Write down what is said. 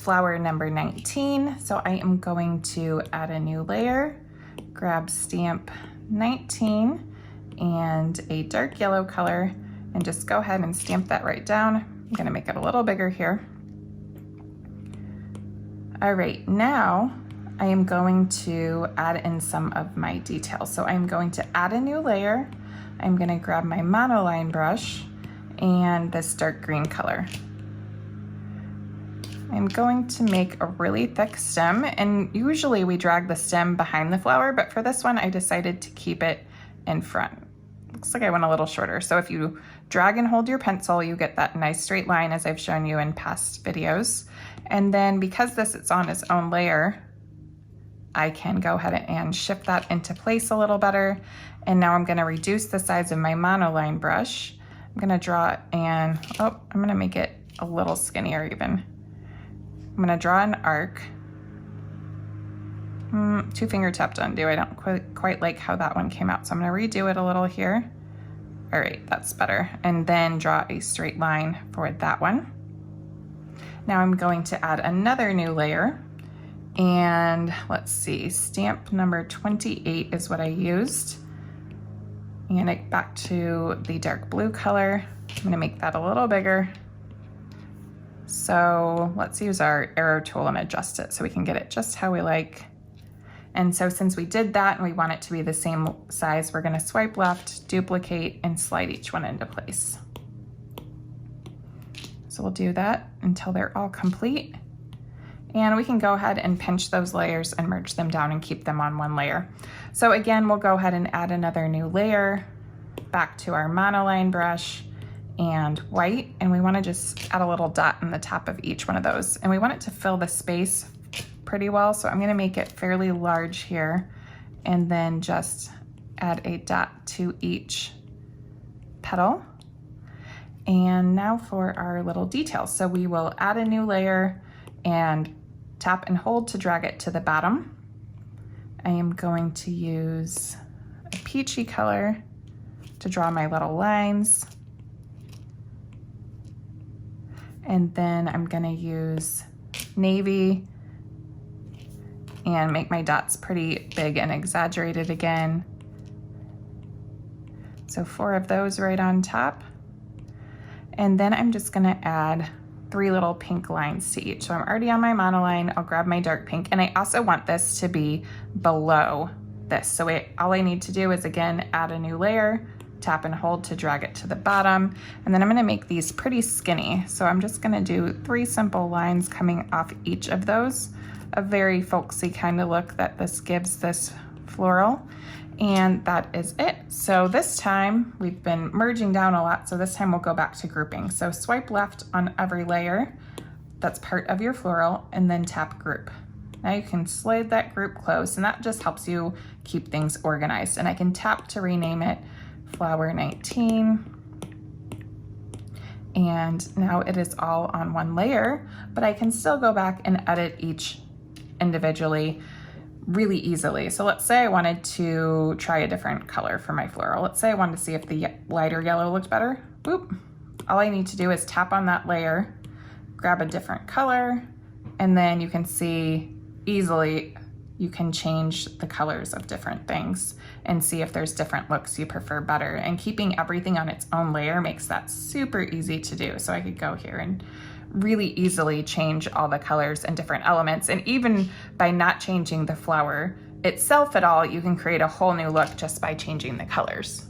flower number 19. So I am going to add a new layer, grab stamp 19 and a dark yellow color, and just go ahead and stamp that right down. I'm gonna make it a little bigger here. All right, now I am going to add in some of my details. So I'm going to add a new layer. I'm gonna grab my monoline brush and this dark green color. I'm going to make a really thick stem, and usually we drag the stem behind the flower, but for this one I decided to keep it in front. Looks like I went a little shorter. So if you drag and hold your pencil, you get that nice straight line as I've shown you in past videos. And then because this is on its own layer, I can go ahead and shift that into place a little better. And now I'm gonna reduce the size of my monoline brush. I'm gonna draw it and, I'm gonna make it a little skinnier even. I'm gonna draw an arc. 2 finger tap to undo. I don't quite like how that one came out, so I'm gonna redo it a little here. All right, that's better. And then draw a straight line for that one. Now I'm going to add another new layer, and let's see, stamp number 28 is what I used. And back to the dark blue color. I'm gonna make that a little bigger. So let's use our arrow tool and adjust it so we can get it just how we like. And so since we did that and we want it to be the same size, we're gonna swipe left, duplicate, and slide each one into place. So we'll do that until they're all complete. And we can go ahead and pinch those layers and merge them down and keep them on one layer. So again, we'll go ahead and add another new layer back to our monoline brush and white, and we want to just add a little dot in the top of each one of those, and we want it to fill the space pretty well, so I'm going to make it fairly large here and then just add a dot to each petal. And now for our little details. So we will add a new layer and tap and hold to drag it to the bottom. I am going to use a peachy color to draw my little lines. And then I'm gonna use navy and make my dots pretty big and exaggerated again. So 4 of those right on top. And then I'm just gonna add 3 little pink lines to each. So I'm already on my monoline, I'll grab my dark pink, and I also want this to be below this. So all I need to do is again, add a new layer, tap and hold to drag it to the bottom. And then I'm gonna make these pretty skinny. So I'm just gonna do 3 simple lines coming off each of those. A very folksy kind of look that this gives this floral. And that is it. So this time we've been merging down a lot. So this time we'll go back to grouping. So swipe left on every layer that's part of your floral and then tap group. Now you can slide that group close, and that just helps you keep things organized. And I can tap to rename it Flower 19. And now it is all on one layer, but I can still go back and edit each individually really easily. So let's say I wanted to try a different color for my floral. Let's say I wanted to see if the lighter yellow looked better. Boop. All I need to do is tap on that layer, grab a different color, and then you can see easily you can change the colors of different things and see if there's different looks you prefer better. And keeping everything on its own layer makes that super easy to do. So I could go here and really easily change all the colors and different elements. And even by not changing the flower itself at all, you can create a whole new look just by changing the colors.